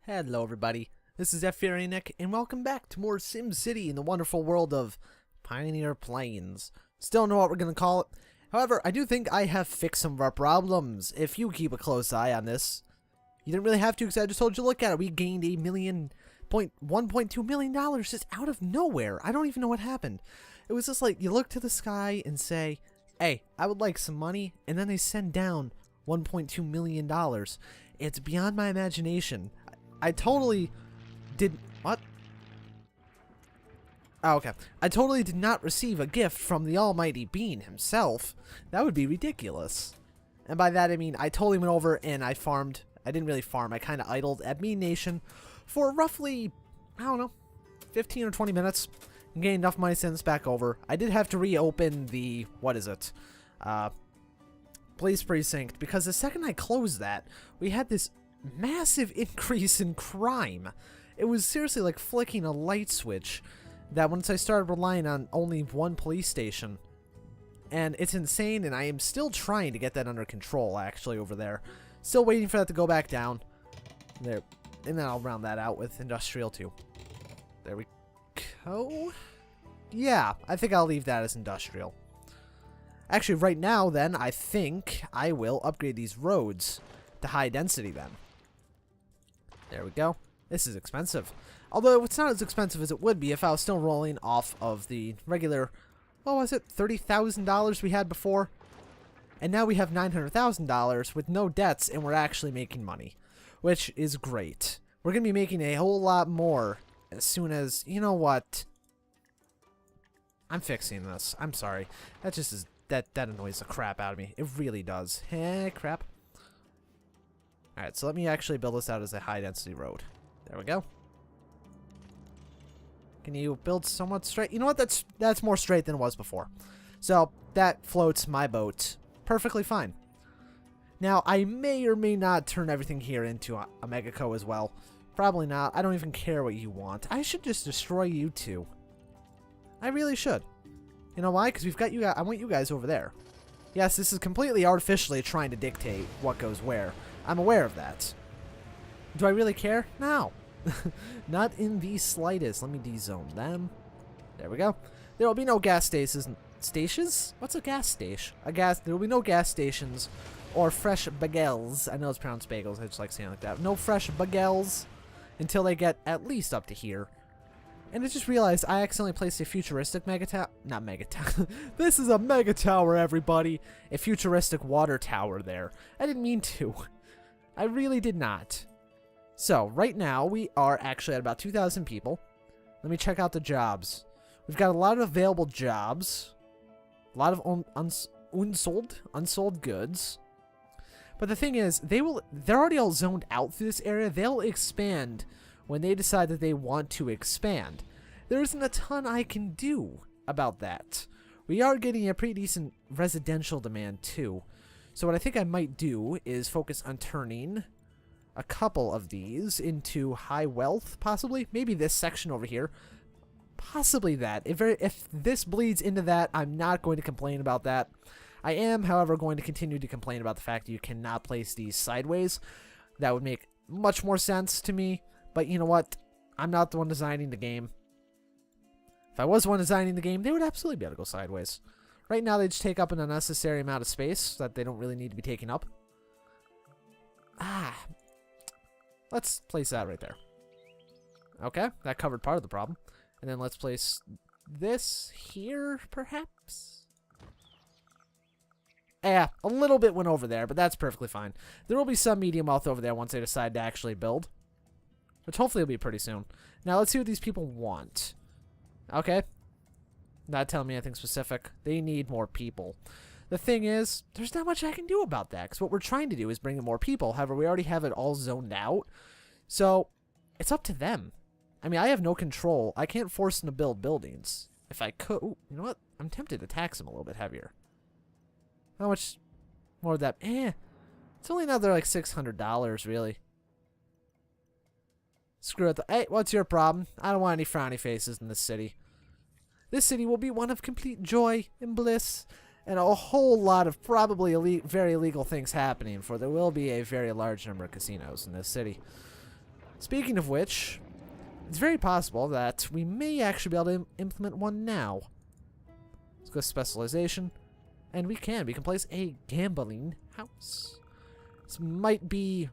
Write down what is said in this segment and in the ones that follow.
Hello everybody, this is ZephyrianNick, and welcome back to more SimCity in the wonderful world of Pioneer Plains. Still don't know what we're going to call it. However, I do think I have fixed some of our problems. If you keep a close eye on this, you didn't really have to because I just told you to look at it. We gained $1.2 million just out of nowhere. I don't even know what happened. It was just like you look to the sky and say, hey, I would like some money, and then they send down $1.2 million. It's beyond my imagination. I totally did... What? Oh, okay. I totally did not receive a gift from the almighty being himself. That would be ridiculous. And by that I mean I totally went over and I farmed. I didn't really farm. I kind of idled at Bean Nation for roughly, I don't know, 15 or 20 minutes. And gained enough money since back over. I did have to reopen the... What is it? Police precinct. Because the second I closed that, we had this massive increase in crime. It was seriously like flicking a light switch that once I started relying on only one police station. And it's insane, and I am still trying to get that under control actually over there. Still waiting for that to go back down. There. And then I'll round that out with industrial too. There we go. Yeah, I think I'll leave that as industrial. Actually, right now then, I think I will upgrade these roads to high density then. There we go. This is expensive. Although it's not as expensive as it would be if I was still rolling off of the regular, what was it, $30,000 we had before? And now we have $900,000 with no debts, and we're actually making money, which is great. We're going to be making a whole lot more as soon as, you know what? I'm fixing this. I'm sorry. That just is, that annoys the crap out of me. It really does. Hey, crap. Alright, so let me actually build this out as a high-density road. There we go. Can you build somewhat straight? You know what? That's more straight than it was before. So, that floats my boat perfectly fine. Now, I may or may not turn everything here into a Megaco as well. Probably not. I don't even care what you want. I should just destroy you two. I really should. You know why? Because we've got you guys. I want you guys over there. Yes, this is completely artificially trying to dictate what goes where. I'm aware of that. Do I really care? No. Not in the slightest. Let me de-zone them. There we go. There will be no gas stations. Stations? What's a gas station? There will be no gas stations or fresh bagels. I know it's pronounced bagels. I just like saying it like that. No fresh bagels until they get at least up to here. And I just realized I accidentally placed a futuristic mega tower. Not mega tower. This is a mega tower, everybody. A futuristic water tower there. I didn't mean to. I really did not. So, right now, we are actually at about 2,000 people. Let me check out the jobs. We've got a lot of available jobs. A lot of unsold goods. But the thing is, they're already all zoned out through this area. They'll expand when they decide that they want to expand. There isn't a ton I can do about that. We are getting a pretty decent residential demand too. So what I think I might do is focus on turning a couple of these into high wealth, possibly. Maybe this section over here. Possibly that. If this bleeds into that, I'm not going to complain about that. I am, however, going to continue to complain about the fact that you cannot place these sideways. That would make much more sense to me. But you know what? I'm not the one designing the game. If I was the one designing the game, they would absolutely be able to go sideways. Right now, they just take up an unnecessary amount of space that they don't really need to be taking up. Let's place that right there. Okay, that covered part of the problem. And then let's place this here, perhaps? A little bit went over there, but that's perfectly fine. There will be some medium wealth over there once they decide to actually build. Which hopefully will be pretty soon. Now, let's see what these people want. Okay. Not telling me anything specific. They need more people. The thing is, there's not much I can do about that. Because what we're trying to do is bring in more people. However, we already have it all zoned out. So, it's up to them. I mean, I have no control. I can't force them to build buildings. If I could... Ooh, you know what? I'm tempted to tax them a little bit heavier. How much more of that? It's only another like $600, really. Screw it. Hey, what's your problem? I don't want any frowny faces in this city. This city will be one of complete joy and bliss, and a whole lot of probably very illegal things happening, for there will be a very large number of casinos in this city. Speaking of which, it's very possible that we may actually be able to implement one now. Let's go specialization. And we can place a gambling house. This might be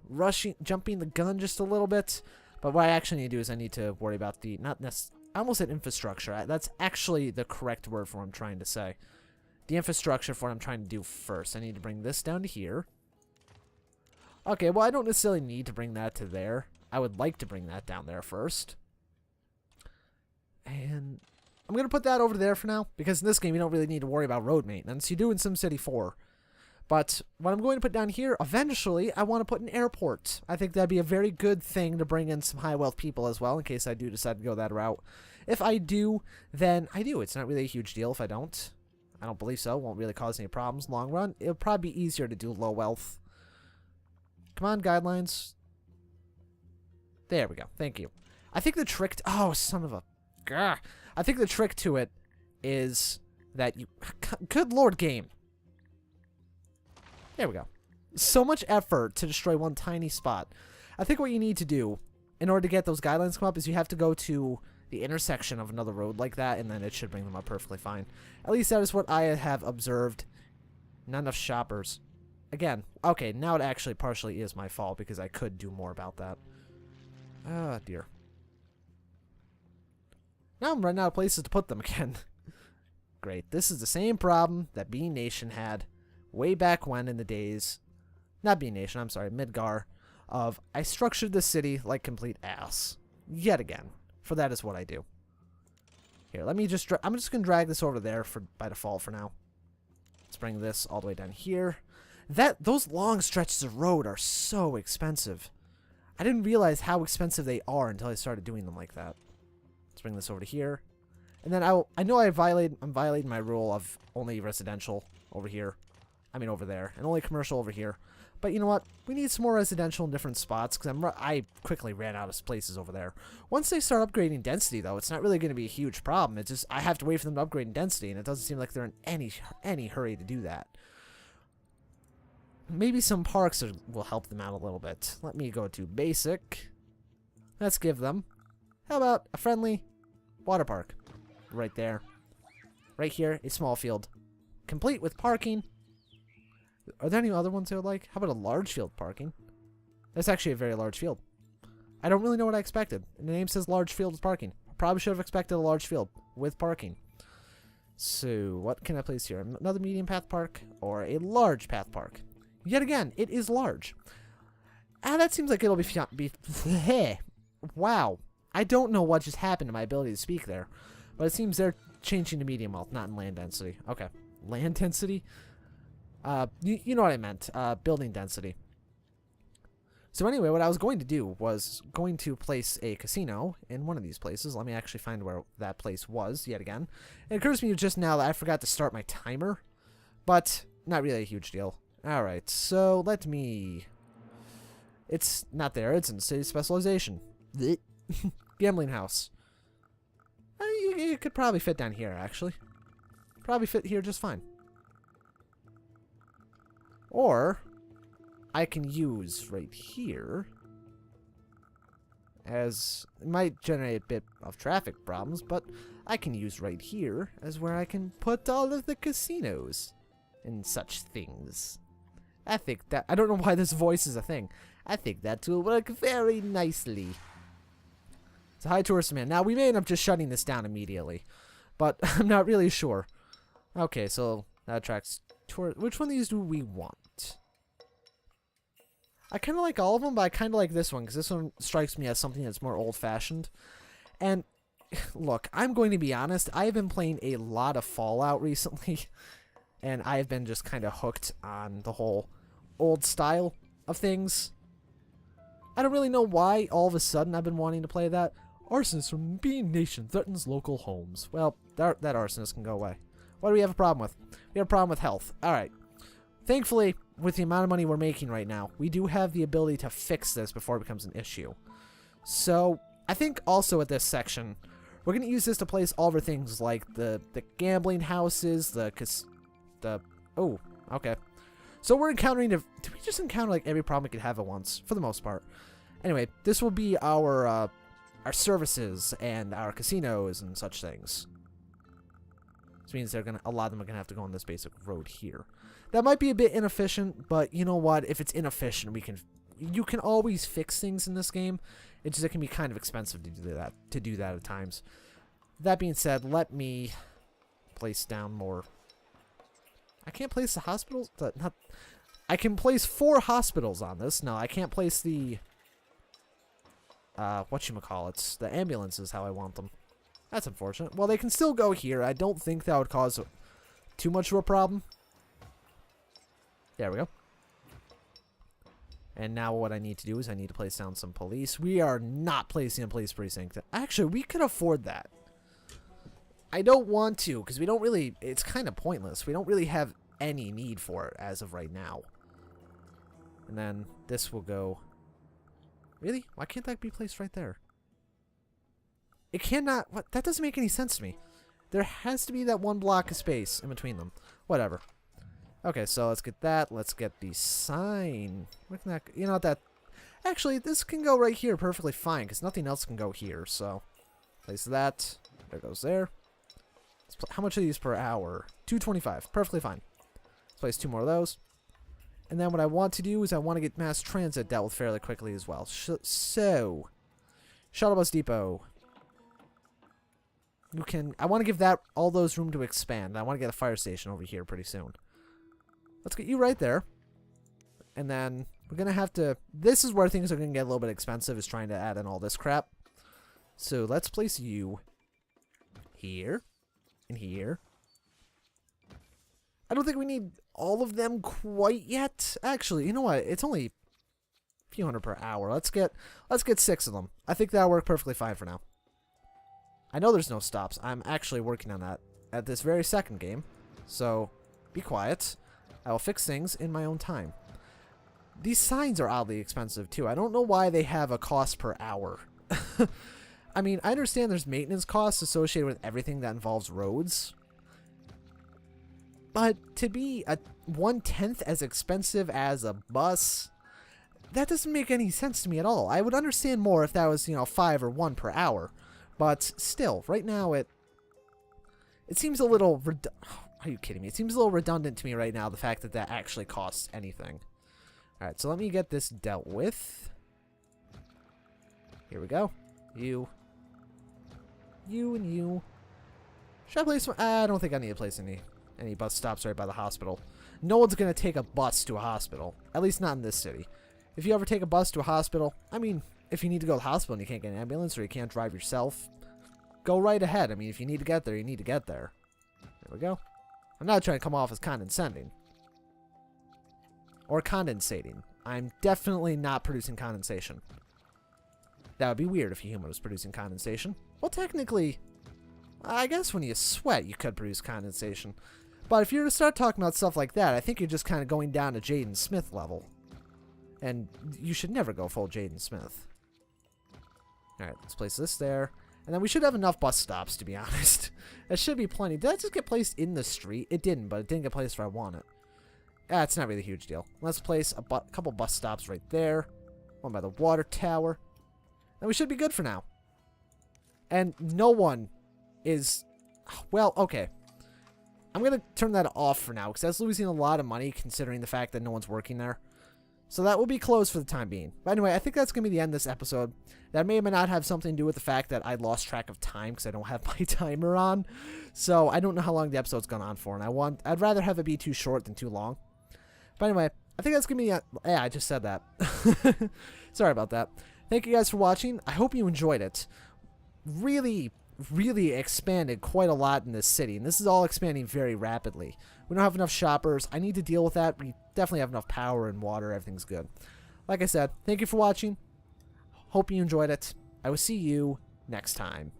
jumping the gun just a little bit. But what I actually need to do is I need to worry about the, I almost said infrastructure. That's actually the correct word for what I'm trying to say. The infrastructure for what I'm trying to do first. I need to bring this down to here. Okay, well, I don't necessarily need to bring that to there. I would like to bring that down there first. And I'm going to put that over there for now, because in this game you don't really need to worry about road maintenance. You do in SimCity 4. But what I'm going to put down here, eventually, I want to put an airport. I think that'd be a very good thing to bring in some high-wealth people as well, in case I do decide to go that route. If I do, then I do. It's not really a huge deal if I don't. I don't believe so. It won't really cause any problems in the long run. It'll probably be easier to do low wealth. Come on, guidelines. There we go. Thank you. I think the trick... Oh, son of a... Gah. I think the trick to it is that you... Good lord, game. There we go. So much effort to destroy one tiny spot. I think what you need to do in order to get those guidelines come up is you have to go to the intersection of another road like that, and then it should bring them up perfectly fine. At least that is what I have observed. Not enough shoppers. Again, okay, now it actually partially is my fault because I could do more about that. Oh, dear. Now I'm running out of places to put them again. Great. This is the same problem that Bean Nation had way back when in the days... Not Bean Nation, I'm sorry, Midgar. Of, I structured the city like complete ass. Yet again. For that is what I do. Here, let me just... I'm just going to drag this over there by default for now. Let's bring this all the way down here. Those long stretches of road are so expensive. I didn't realize how expensive they are until I started doing them like that. Let's bring this over to here. And then I know I'm violating my rule of only residential over here. I mean over there. And only commercial over here. But you know what? We need some more residential in different spots because I quickly ran out of places over there. Once they start upgrading density, though, it's not really going to be a huge problem. It's just I have to wait for them to upgrade in density, and it doesn't seem like they're in any hurry to do that. Maybe some parks will help them out a little bit. Let me go to basic. Let's give them. How about a friendly water park? Right there. Right here, a small field. Complete with parking. Are there any other ones I would like? How about a large field parking? That's actually a very large field. I don't really know what I expected. And the name says large field with parking. I probably should have expected a large field with parking. So, what can I place here? Another medium path park or a large path park? Yet again, it is large. That seems like it'll be wow. I don't know what just happened to my ability to speak there. But it seems they're changing to medium wealth, not in land density. Okay. Land density? You know what I meant. Building density. So anyway, what I was going to do was going to place a casino in one of these places. Let me actually find where that place was yet again. It occurs to me just now that I forgot to start my timer. But not really a huge deal. Alright, so let me... It's not there. It's in city specialization. Gambling house. You could probably fit down here, actually. Probably fit here just fine. Or, I can use right here as... It might generate a bit of traffic problems, but I can use right here as where I can put all of the casinos and such things. I think that... I don't know why this voice is a thing. I think that will work very nicely. It's a high tourist demand. Now, we may end up just shutting this down immediately, but I'm not really sure. Okay, so that attracts tourists. Which one of these do we want? I kind of like all of them, but I kind of like this one, because this one strikes me as something that's more old-fashioned. And, look, I'm going to be honest, I've been playing a lot of Fallout recently, and I've been just kind of hooked on the whole old style of things. I don't really know why all of a sudden I've been wanting to play that. Arsonist from Bean Nation threatens local homes. Well, that arsonist can go away. What do we have a problem with? We have a problem with health. Alright. Thankfully, with the amount of money we're making right now, we do have the ability to fix this before it becomes an issue. So, I think also at this section, we're going to use this to place all of our things like the gambling houses, oh, okay. So we're encountering... Did we just encounter like every problem we could have at once? For the most part. Anyway, this will be our services and our casinos and such things. This means a lot of them are gonna have to go on this basic road here. That might be a bit inefficient, but you know what? If it's inefficient, you can always fix things in this game. It can be kind of expensive to do that at times. That being said, let me place down more. I can't place the hospitals. I can place 4 hospitals on this. No, I can't place the whatchamacallits. The ambulances how I want them. That's unfortunate. Well, they can still go here. I don't think that would cause too much of a problem. There we go. And now what I need to do is I need to place down some police. We are not placing a police precinct. Actually, we could afford that. I don't want to, because we don't really... It's kind of pointless. We don't really have any need for it as of right now. And then this will go... Really? Why can't that be placed right there? It cannot... What? That doesn't make any sense to me. There has to be that one block of space in between them. Whatever. Okay, so let's get that. Let's get the sign. Where can that... You know what, that... Actually, this can go right here perfectly fine, because nothing else can go here, so... Place that. There goes there. How much are these per hour? 225. Perfectly fine. Let's place 2 more of those. And then what I want to do is I want to get mass transit dealt with fairly quickly as well. So... Shuttle bus depot. You can... I want to give all those room to expand. I want to get a fire station over here pretty soon. Let's get you right there. And then we're going to have to... This is where things are going to get a little bit expensive, is trying to add in all this crap. So let's place you here and here. I don't think we need all of them quite yet. Actually, you know what? It's only a few hundred per hour. Let's get 6 of them. I think that'll work perfectly fine for now. I know there's no stops. I'm actually working on that at this very second game. So be quiet. I will fix things in my own time. These signs are oddly expensive, too. I don't know why they have a cost per hour. I mean, I understand there's maintenance costs associated with everything that involves roads. But to be 1/10 as expensive as a bus, that doesn't make any sense to me at all. I would understand more if that was, 5 or 1 per hour. But still, right now it seems a little... Are you kidding me? It seems a little redundant to me right now, the fact that that actually costs anything. Alright, so let me get this dealt with. Here we go. You and you. Should I place one? I don't think I need to place any bus stops right by the hospital. No one's going to take a bus to a hospital. At least not in this city. If you ever take a bus to a hospital, I mean, if you need to go to the hospital and you can't get an ambulance or you can't drive yourself, go right ahead. I mean, if you need to get there, you need to get there. There we go. I'm not trying to come off as condescending. Or condensating. I'm definitely not producing condensation. That would be weird if a human was producing condensation. Well, technically, I guess when you sweat, you could produce condensation. But if you were to start talking about stuff like that, I think you're just kind of going down to Jaden Smith level. And you should never go full Jaden Smith. Alright, let's place this there. And then we should have enough bus stops, to be honest. That should be plenty. Did that just get placed in the street? It didn't, but it didn't get placed where I want it. It's not really a huge deal. Let's place a couple bus stops right there. One by the water tower. And we should be good for now. And no one is... Well, okay. I'm going to turn that off for now, because that's losing a lot of money, considering the fact that no one's working there. So that will be closed for the time being. But anyway, I think that's going to be the end of this episode. That may or may not have something to do with the fact that I lost track of time because I don't have my timer on. So I don't know how long the episode's gone on for. And I'd rather have it be too short than too long. But anyway, I think that's going to be... Yeah, I just said that. Sorry about that. Thank you guys for watching. I hope you enjoyed it. Really expanded quite a lot in this city. And this is all expanding very rapidly. We don't have enough shoppers. I need to deal with that. We definitely have enough power and water. Everything's good. Like I said, thank you for watching. Hope you enjoyed it. I will see you next time.